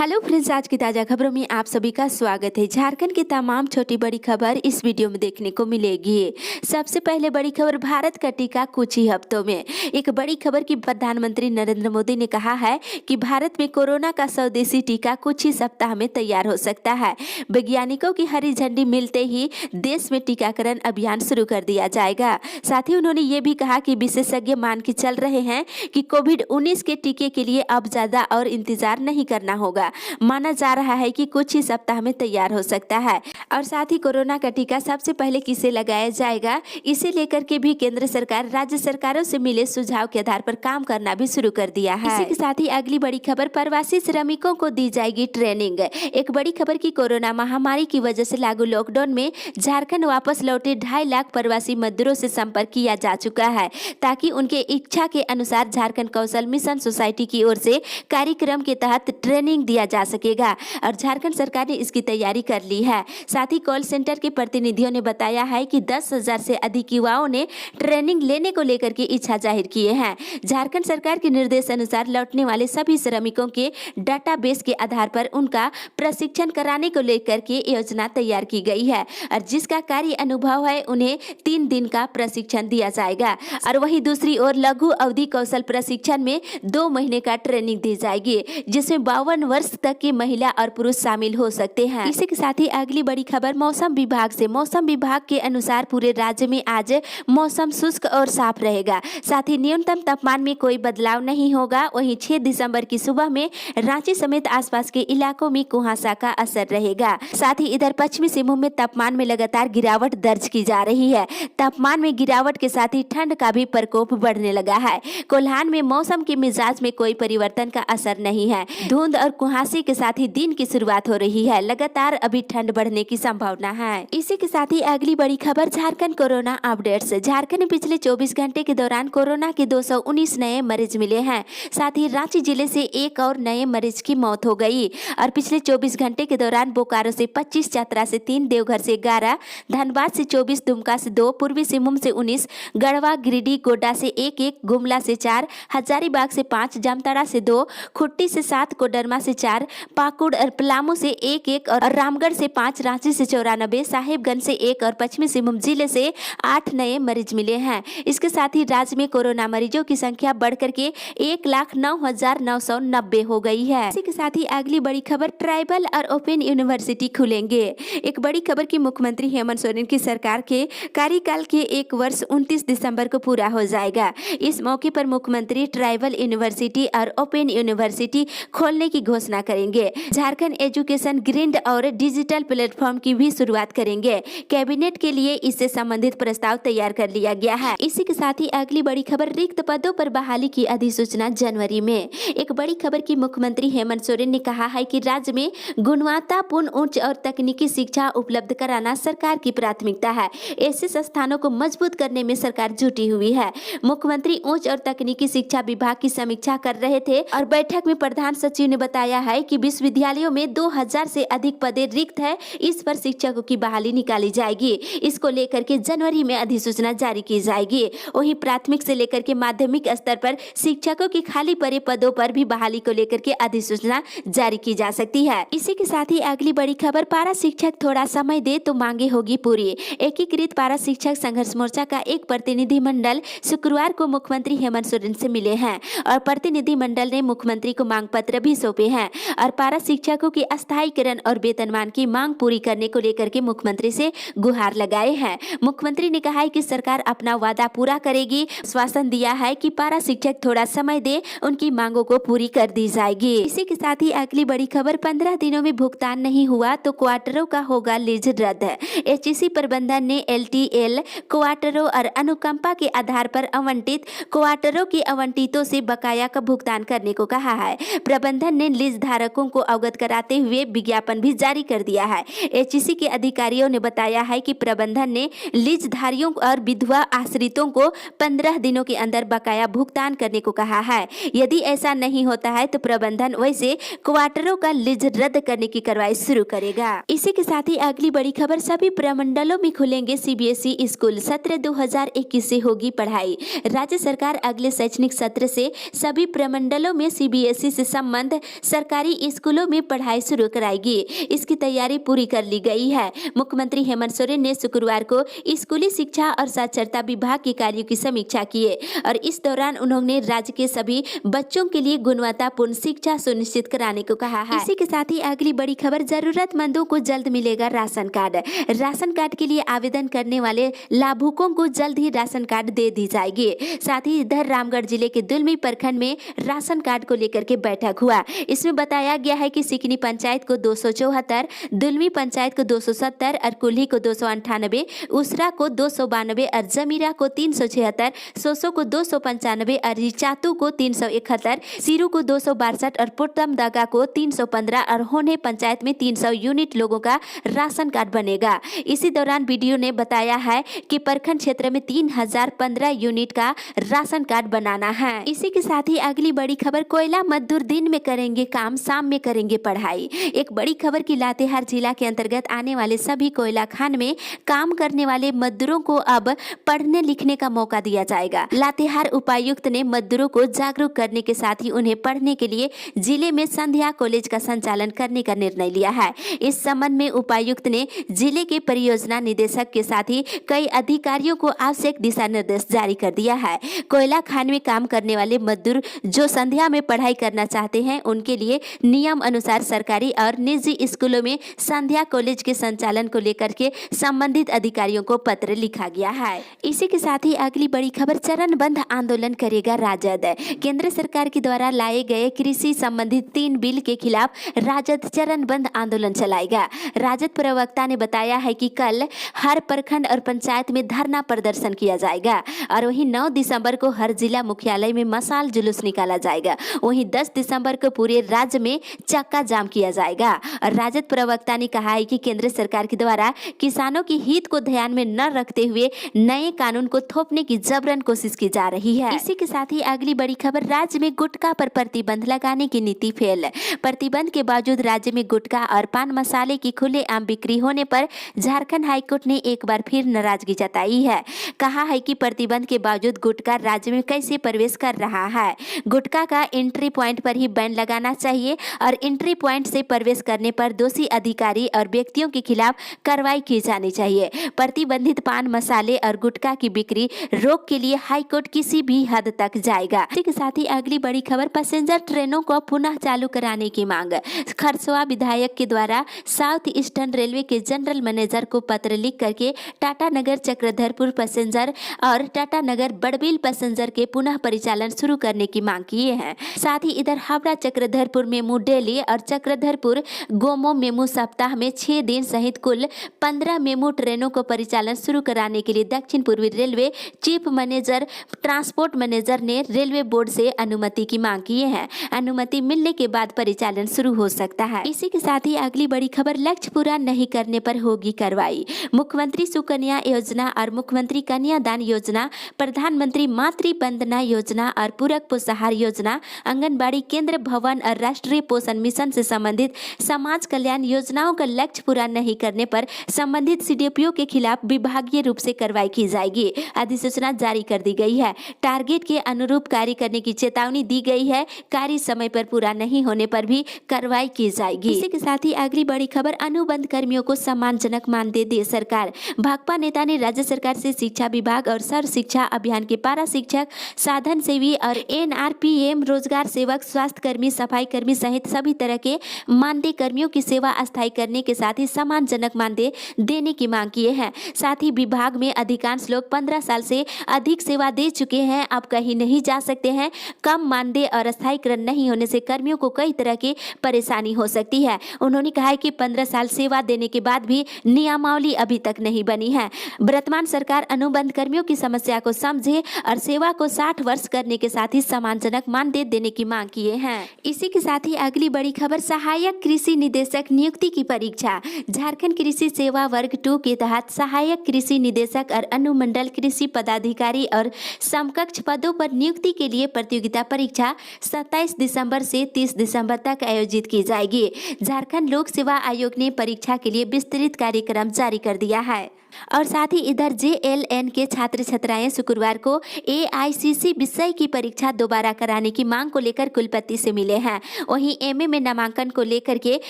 Hello friends, आज की ताज़ा खबरों में आप सभी का स्वागत है। झारखंड की तमाम छोटी बड़ी खबर इस वीडियो में देखने को मिलेगी। सबसे पहले बड़ी खबर, भारत का टीका कुछ ही हफ्तों में। एक बड़ी खबर की प्रधानमंत्री नरेंद्र मोदी ने कहा है कि भारत में कोरोना का स्वदेशी टीका कुछ ही सप्ताह में तैयार हो सकता है। वैज्ञानिकों की हरी झंडी मिलते ही देश में टीकाकरण अभियान शुरू कर दिया जाएगा। साथ ही उन्होंने ये भी कहा कि विशेषज्ञ मान के चल रहे हैं कि कोविड-19 के टीके के लिए अब ज्यादा और इंतजार नहीं करना होगा। माना जा रहा है कि कुछ ही सप्ताह में तैयार हो सकता है। और साथ ही कोरोना का टीका सबसे पहले किसे लगाया जाएगा, इसे लेकर के भी केंद्र सरकार राज्य सरकारों से मिले सुझाव के आधार पर काम करना भी शुरू कर दिया है। इसी के साथ ही अगली बड़ी खबर, प्रवासी श्रमिकों को दी जाएगी ट्रेनिंग। एक बड़ी खबर की कोरोना महामारी की वजह से लागू लॉकडाउन में झारखंड वापस लौटे 2.5 लाख प्रवासी मजदूरों से संपर्क किया जा चुका है, ताकि उनके इच्छा के अनुसार झारखंड कौशल मिशन सोसाइटी की ओर से कार्यक्रम के तहत ट्रेनिंग दिया जा सकेगा। और झारखंड सरकार ने इसकी तैयारी कर ली है। साथ ही कॉल सेंटर के प्रतिनिधियों ने बताया है कि 10,000 से अधिक युवाओं ने ट्रेनिंग लेने को लेकर के इच्छा जाहिर किए हैं। झारखंड सरकार के निर्देश अनुसार लौटने वाले सभी श्रमिकों के डाटाबेस के आधार पर उनका प्रशिक्षण कराने को लेकर के योजना तैयार की गई है। और जिसका कार्य अनुभव है उन्हें 3 दिन का प्रशिक्षण दिया जाएगा। और वहीं दूसरी ओर लघु अवधि कौशल प्रशिक्षण में 2 महीने का ट्रेनिंग दी जाएगी, जिसमें 52 वर्ष तक की महिला और पुरुष शामिल हो सकते हैं। इसी के साथ ही अगली बड़ी खबर मौसम विभाग से। मौसम विभाग के अनुसार पूरे राज्य में आज मौसम शुष्क और साफ रहेगा। साथ ही न्यूनतम तापमान में कोई बदलाव नहीं होगा। वहीं 6 दिसंबर की सुबह में रांची समेत आसपास के इलाकों में कुहासा का असर रहेगा। साथ ही इधर पश्चिमी सिंहभूम में तापमान में लगातार गिरावट दर्ज की जा रही है। तापमान में गिरावट के साथ ही ठंड का भी प्रकोप बढ़ने लगा है। कोल्हान में मौसम के मिजाज में कोई परिवर्तन का असर नहीं है। धुंध और कुहासे के साथ ही दिन की शुरुआत हो रही है। लगातार अभी ठंड बढ़ने की संभावना है। इसी के साथ ही अगली बड़ी खबर, झारखंड कोरोना अपडेट्स। झारखंड में पिछले 24 घंटे के दौरान कोरोना के 219 नए मरीज मिले हैं। साथ ही रांची जिले से एक और नए मरीज की मौत हो गई। और पिछले 24 घंटे के दौरान बोकारो से 25, चतरा से 3, देवघर से 11, धनबाद से 24, दुमका से 2, पूर्वी सिंहभूम से 19, गढ़वा, गिरिडीह, गोड्डा से 1, गुमला से 4, हजारीबाग से 5, जामताड़ा से 2, खुट्टी से 7, कोडरमा से 4, पाकुड़ और पलामू से 1 और रामगढ़ से 5, रांची से 94, साहिबगंज से 1 और पश्चिमी सिंहभूम जिले से 8 नए मरीज मिले हैं। इसके साथ ही राज्य में कोरोना मरीजों की संख्या बढ़कर के 1,09,990 हो गई है। इसी के साथ ही अगली बड़ी खबर, ट्राइबल और ओपन यूनिवर्सिटी खुलेंगे। एक बड़ी खबर की मुख्यमंत्री हेमंत सोरेन की सरकार के कार्यकाल के 1 वर्ष 29 दिसंबर को पूरा हो जाएगा। इस मौके पर मुख्यमंत्री ट्राइबल यूनिवर्सिटी और ओपन यूनिवर्सिटी खोलने की घोषणा करेंगे। झारखंड एजुकेशन ग्रिड और डिजिटल प्लेटफॉर्म की भी शुरुआत करेंगे। कैबिनेट के लिए इससे संबंधित प्रस्ताव तैयार कर लिया गया है। इसी के साथ ही अगली बड़ी खबर, रिक्त पदों पर बहाली की अधिसूचना जनवरी में। एक बड़ी खबर की मुख्यमंत्री हेमंत सोरेन ने कहा है कि राज्य में गुणवत्तापूर्ण उच्च और तकनीकी शिक्षा उपलब्ध कराना सरकार की प्राथमिकता है। ऐसे संस्थानों को मजबूत करने में सरकार जुटी हुई है। मुख्यमंत्री उच्च और तकनीकी शिक्षा विभाग की समीक्षा कर रहे थे और बैठक में प्रधान सचिव ने बताया है कि विश्वविद्यालयों में 2000 से अधिक पदें रिक्त है। इस पर शिक्षकों की बहाली निकाली जाएगी। इसको लेकर के जनवरी में अधिसूचना जारी की जाएगी। वहीं प्राथमिक से लेकर के माध्यमिक स्तर पर शिक्षकों की खाली पड़े पदों पर भी बहाली को लेकर के अधिसूचना जारी की जा सकती है। इसी के साथ ही अगली बड़ी खबर, पारा शिक्षक थोड़ा समय दे तो मांगे होगी पूरी। एकीकृत पारा शिक्षक संघर्ष मोर्चा का एक प्रतिनिधि मंडल शुक्रवार को मुख्यमंत्री हेमंत सोरेन से मिले हैं और प्रतिनिधि मंडल ने मुख्यमंत्री को मांग पत्र भी सौंपे हैं और पारा शिक्षकों की अस्थायीकरण और वेतनमान की मांग पूरी करने को लेकर के मुख्यमंत्री से गुहार लगाए हैं। मुख्यमंत्री ने कहा है कि सरकार अपना वादा पूरा करेगी। आश्वासन दिया है कि पारा शिक्षक थोड़ा समय दे, उनकी मांगों को पूरी कर दी जाएगी। इसी के साथ ही अगली बड़ी खबर, 15 दिनों में भुगतान नहीं हुआ तो क्वार्टरों का होगा लीज रद्द। एचईसी प्रबंधन ने एलटीएल क्वार्टरों और अनुकंपा के आधार पर आवंटित क्वार्टरों के आवंटितों से बकाया का भुगतान करने को कहा है। प्रबंधन ने लीज धारकों को अवगत कराते हुए विज्ञापन भी जारी कर दिया है। एचईसी के अधिकारियों ने बताया है कि प्रबंधन ने लीज धारियों और विधवा आश्रितों को 15 दिनों के अंदर बकाया भुगतान करने को कहा है। यदि ऐसा नहीं होता है तो प्रबंधन वैसे क्वार्टरों का लीज रद्द करने की कार्रवाई शुरू करेगा। इसी के साथ ही अगली बड़ी खबर, सभी प्रमंडलों में खुलेंगे सीबीएसई स्कूल। सत्र 2021 से होगी पढ़ाई। राज्य सरकार अगले शैक्षणिक सत्र से सभी प्रमंडलों में सीबीएसई से संबंध सरकार सरकारी स्कूलों में पढ़ाई शुरू कराएगी। इसकी तैयारी पूरी कर ली गई है। मुख्यमंत्री हेमंत सोरेन ने शुक्रवार को स्कूली शिक्षा और साक्षरता विभाग के कार्यों की समीक्षा की और इस दौरान उन्होंने राज्य के सभी बच्चों के लिए गुणवत्तापूर्ण शिक्षा सुनिश्चित कराने को कहा है। इसी के साथ ही अगली बड़ी खबर, जरूरतमंदों को जल्द मिलेगा राशन कार्ड। राशन कार्ड के लिए आवेदन करने वाले लाभुकों को जल्द ही राशन कार्ड दे दी जाएगी। साथ ही इधर रामगढ़ जिले के दुलमी प्रखंड में राशन कार्ड को लेकर के बैठक हुआ। इसमें बताया गया है कि सिकनी पंचायत को 274, दुलमी पंचायत को 270 और कुल्ही को 298, उसरा को 292 और जमीरा को 376, सोसो को 295 और रिचातू को 371, सीरू को 262 और पुटम दागा को 315 और होने पंचायत में 300 यूनिट लोगों का राशन कार्ड बनेगा। इसी दौरान वीडियो ने बताया है कि प्रखंड क्षेत्र में 3015 यूनिट का राशन कार्ड बनाना है। इसी के साथ ही अगली बड़ी खबर, कोयला मजदूर दिन में करेंगे काम, शाम में करेंगे पढ़ाई। एक बड़ी खबर की लातेहार जिला के अंतर्गत आने वाले सभी कोयला खान में काम करने वाले मजदूरों को अब पढ़ने लिखने का मौका दिया जाएगा। लातेहार उपायुक्त ने मजदूरों को जागरूक करने के साथ ही उन्हें पढ़ने के लिए जिले में संध्या कॉलेज का संचालन करने का निर्णय लिया है। इस संबंध में उपायुक्त ने जिले के परियोजना निदेशक के साथ ही कई अधिकारियों को आवश्यक दिशा निर्देश जारी कर दिया है। कोयला खान में काम करने वाले मजदूर जो संध्या में पढ़ाई करना चाहते हैं उनके लिए नियम अनुसार सरकारी और निजी स्कूलों में संध्या कॉलेज के संचालन को लेकर के संबंधित अधिकारियों को पत्र लिखा गया है। इसी के साथ ही अगली बड़ी खबर, चरणबद्ध आंदोलन करेगा राजद। केंद्र सरकार के द्वारा लाए गए कृषि संबंधित 3 बिल के खिलाफ राजद चरणबद्ध आंदोलन चलाएगा। राजद प्रवक्ता ने बताया है कि कल हर प्रखंड और पंचायत में धरना प्रदर्शन किया जाएगा और वहीं 9 दिसंबर को हर जिला मुख्यालय में मशाल जुलूस निकाला जाएगा। वहीं 10 दिसंबर को पूरे राज्य में चक्का जाम किया जाएगा। और राजद प्रवक्ता ने कहा है कि केंद्र सरकार के द्वारा किसानों के हित को ध्यान में न रखते हुए नए कानून को थोपने की जबरन कोशिश की जा रही है। इसी के साथ ही अगली बड़ी खबर, राज्य में गुटखा पर प्रतिबंध लगाने की नीति फेल। प्रतिबंध के बावजूद राज्य में गुटखा और पान मसाले की खुलेआम बिक्री होने पर झारखंड हाईकोर्ट ने एक बार फिर नाराजगी जताई है। कहा है कि प्रतिबंध के बावजूद गुटखा राज्य में कैसे प्रवेश कर रहा है। गुटखा का एंट्री पॉइंट पर ही बैन लगाना चाहिए और एंट्री पॉइंट से प्रवेश करने पर दोषी अधिकारी और व्यक्तियों के खिलाफ कार्रवाई की जानी चाहिए। प्रतिबंधित पान मसाले और गुटखा की बिक्री रोक के लिए हाईकोर्ट किसी भी हद तक जाएगा। इसी के साथ ही अगली बड़ी खबर, पैसेंजर ट्रेनों को पुनः चालू कराने की मांग। खरसोवा विधायक के द्वारा साउथ ईस्टर्न रेलवे के जनरल मैनेजर को पत्र लिख करके टाटा नगर चक्रधरपुर पैसेंजर और टाटा नगर बड़बिल पैसेंजर के पुनः परिचालन शुरू करने की मांग किए हैं। साथ ही इधर हावड़ा चक्रधरपुर मेमू डेली और चक्रधरपुर गोमो मेमू सप्ताह में 6 दिन सहित कुल 15 मेमू ट्रेनों को परिचालन शुरू कराने के लिए दक्षिण पूर्वी railway chief manager transport manager ने रेलवे बोर्ड से अनुमति की मांग की है। अनुमति मिलने के बाद परिचालन शुरू हो सकता है। इसी के साथ ही अगली बड़ी खबर, लक्ष्य पूरा नहीं करने पर होगी कार्रवाई। मुख्यमंत्री सुकन्या योजना और मुख्यमंत्री कन्यादान योजना, प्रधानमंत्री मातृ वंदना योजना और पूरक पोषाहार योजना, आंगनबाड़ी केंद्र भवन और राष्ट्रीय पोषण मिशन से संबंधित समाज कल्याण योजनाओं का लक्ष्य पूरा नहीं करने पर संबंधित सीडीपीओ के खिलाफ विभागीय रूप से कार्रवाई की जाएगी। अधिसूचना जारी कर दी गई है। टारगेट के अनुरूप कार्य करने की चेतावनी दी गई है। कार्य समय पर पूरा नहीं होने पर भी कार्रवाई की जाएगी। इसी के साथ ही अगली बड़ी खबर, अनुबंध कर्मियों को सम्मानजनक मानदेय दे सरकार। भाकपा नेता ने राज्य सरकार से शिक्षा विभाग और सर्व शिक्षा अभियान के पारा शिक्षक, साधन सेवी और एनआरपीएम, रोजगार सेवक, स्वास्थ्य कर्मी, सफाई कर्मी सहित सभी तरह के मानदेय कर्मियों की सेवा अस्थायी करने के साथ ही सम्मानजनक मानदेय देने की मांग किए हैं। साथ ही विभाग में अधिकांश लोग 15 साल से अधिक सेवा दे चुके हैं, अब कहीं नहीं जा सकते हैं। कम मानदेय और अस्थायीकरण नहीं होने से कर्मियों को कई तरह की परेशानी हो सकती है। उन्होंने कहा है कि 15 साल सेवा देने के बाद भी नियमावली अभी तक नहीं बनी है। वर्तमान सरकार अनुबंध कर्मियों की समस्या को समझे और सेवा को 60 वर्ष करने के साथ ही सम्मानजनक मानदेय देने की मांग किए हैं। इसी के साथ ही अगली बड़ी खबर, सहायक कृषि निदेशक नियुक्ति की परीक्षा। झारखंड कृषि सेवा वर्ग 2 के तहत सहायक कृषि निदेशक और अनुमंडल कृषि पदाधिकारी और समकक्ष पदों पर नियुक्ति के लिए प्रतियोगिता परीक्षा 27 दिसंबर से 30 दिसंबर तक आयोजित की जाएगी। झारखंड लोक सेवा आयोग ने परीक्षा के लिए विस्तृत कार्यक्रम जारी कर दिया है। और साथ ही इधर जेएलएन के छात्र छात्राएं शुक्रवार को एआईसीसी विषय की परीक्षा दोबारा कराने की मांग को लेकर कुलपति से मिले हैं। वहीं एमए में नामांकन को लेकर के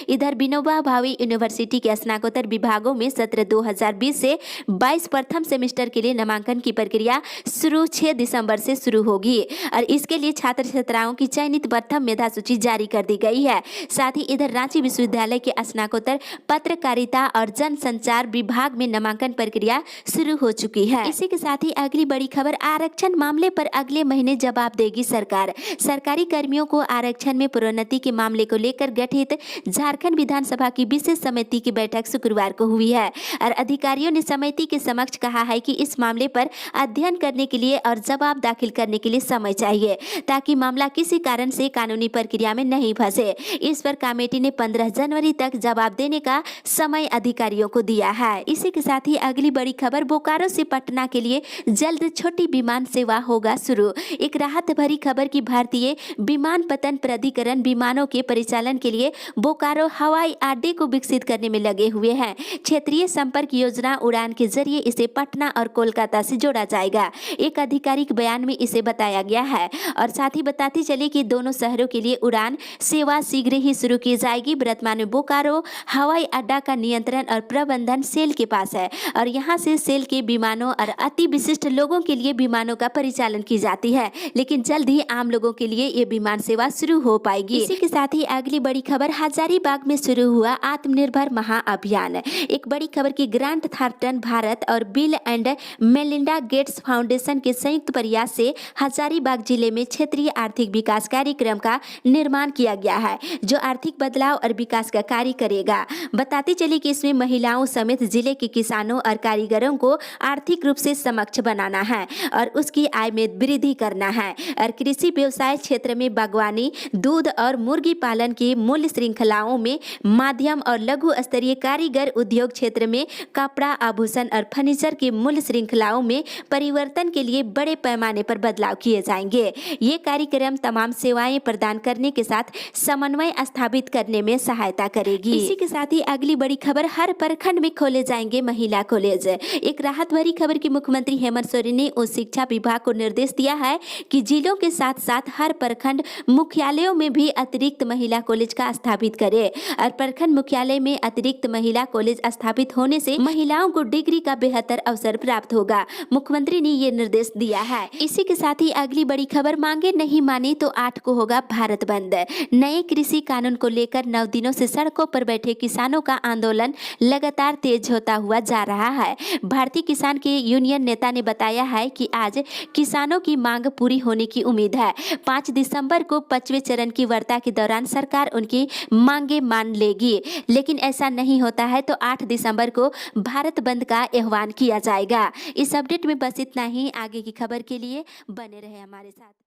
इधर विनोबा भावे यूनिवर्सिटी के स्नातकोत्तर विभागों में सत्र 2020 से 22 प्रथम सेमेस्टर के लिए नामांकन की प्रक्रिया शुरू 6 दिसंबर से शुरू होगी और इसके लिए छात्र छात्राओं की चयनित प्रथम मेधा सूची जारी कर दी गई है। साथ ही इधर रांची विश्वविद्यालय के स्नातकोत्तर पत्रकारिता और जनसंचार विभाग में नामांकन प्रक्रिया शुरू हो चुकी है। इसी के साथ ही अगली बड़ी खबर, आरक्षण मामले पर अगले महीने जवाब देगी सरकार। सरकारी कर्मियों को आरक्षण में प्रोन्नति के मामले को लेकर गठित झारखंड विधानसभा की विशेष समिति की बैठक शुक्रवार को हुई है और अधिकारियों ने समिति के समक्ष कहा है कि इस मामले पर अध्ययन करने के लिए और जवाब दाखिल करने के लिए समय चाहिए ताकि मामला किसी कारण से कानूनी प्रक्रिया में नहीं फंसे। इस पर कमेटी ने 15 जनवरी तक जवाब देने का समय अधिकारियों को दिया है। इसी के साथ ही अगली बड़ी खबर, बोकारो से पटना के लिए जल्द छोटी विमान सेवा होगा शुरू। एक राहत भरी खबर की भारतीय विमानपत्तन प्राधिकरण विमानों के परिचालन के लिए बोकारो हवाई अड्डे को विकसित करने में लगे हुए हैं। क्षेत्रीय संपर्क योजना उड़ान के जरिए इसे पटना और कोलकाता से जोड़ा जाएगा। एक आधिकारिक बयान में इसे बताया गया है और साथ ही बताते चले कि दोनों शहरों के लिए उड़ान सेवा शीघ्र ही शुरू की जाएगी। वर्तमान में बोकारो हवाई अड्डा का नियंत्रण और प्रबंधन सेल के पास है और यहाँ से सेल के विमानों और अति विशिष्ट लोगों के लिए विमानों का परिचालन की जाती है, लेकिन जल्द ही आम लोगों के लिए ये विमान सेवा शुरू हो पाएगी। इसी के साथ ही अगली बड़ी खबर, हजारीबाग में शुरू हुआ आत्मनिर्भर महाअभियान। एक बड़ी खबर की ग्रांट थार्टन भारत और bill and Melinda Gates foundation के संयुक्त प्रयास से हजारीबाग जिले में क्षेत्रीय आर्थिक विकास कार्यक्रम का निर्माण किया गया है जो आर्थिक बदलाव और विकास का कार्य करेगा। बताते चले कि इसमें महिलाओं समेत जिले के किसानों और कारीगरों को आर्थिक रूप से सक्षम बनाना है और उसकी आय में वृद्धि करना है और कृषि व्यवसाय क्षेत्र में बागवानी, दूध और मुर्गी पालन की मूल्य श्रृंखलाओं में मध्यम और लघु स्तरीय कारीगर उद्योग क्षेत्र में कपड़ा, आभूषण और फर्नीचर की मूल्य श्रृंखलाओं में परिवर्तन के लिए बड़े पैमाने पर बदलाव किए जाएंगे। ये कार्यक्रम तमाम सेवाएं प्रदान करने के साथ समन्वय स्थापित करने में सहायता करेगी। इसी के साथ ही अगली बड़ी खबर, हर प्रखंड में खोले जाएंगे महिला कॉलेज। एक राहत भरी खबर की मुख्यमंत्री हेमंत सोरेन ने उच्च शिक्षा विभाग को निर्देश दिया है कि जिलों के साथ साथ हर प्रखंड मुख्यालयों में भी अतिरिक्त महिला कॉलेज का स्थापित करे और प्रखंड मुख्यालय में अतिरिक्त महिला कॉलेज स्थापित होने से महिलाओं को डिग्री का बेहतर अवसर प्राप्त होगा। मुख्यमंत्री ने ये निर्देश दिया है। इसी के साथ ही अगली बड़ी खबर, मांगे नहीं मानी तो 8 को होगा भारत बंद। नए कृषि कानून को लेकर 9 दिनों से सड़कों पर बैठे किसानों का आंदोलन लगातार तेज होता हुआ जा रहा है। भारतीय किसान के यूनियन नेता ने बताया है कि आज किसानों की मांग पूरी होने की उम्मीद है। 5 दिसंबर को 5वें चरण की वार्ता के दौरान सरकार उनकी मांगे मान लेगी, लेकिन ऐसा नहीं होता है तो 8 दिसंबर को भारत बंद का आह्वान किया जाएगा। इस अपडेट में बस इतना ही। आगे की खबर के लिए बने रहे हमारे साथ।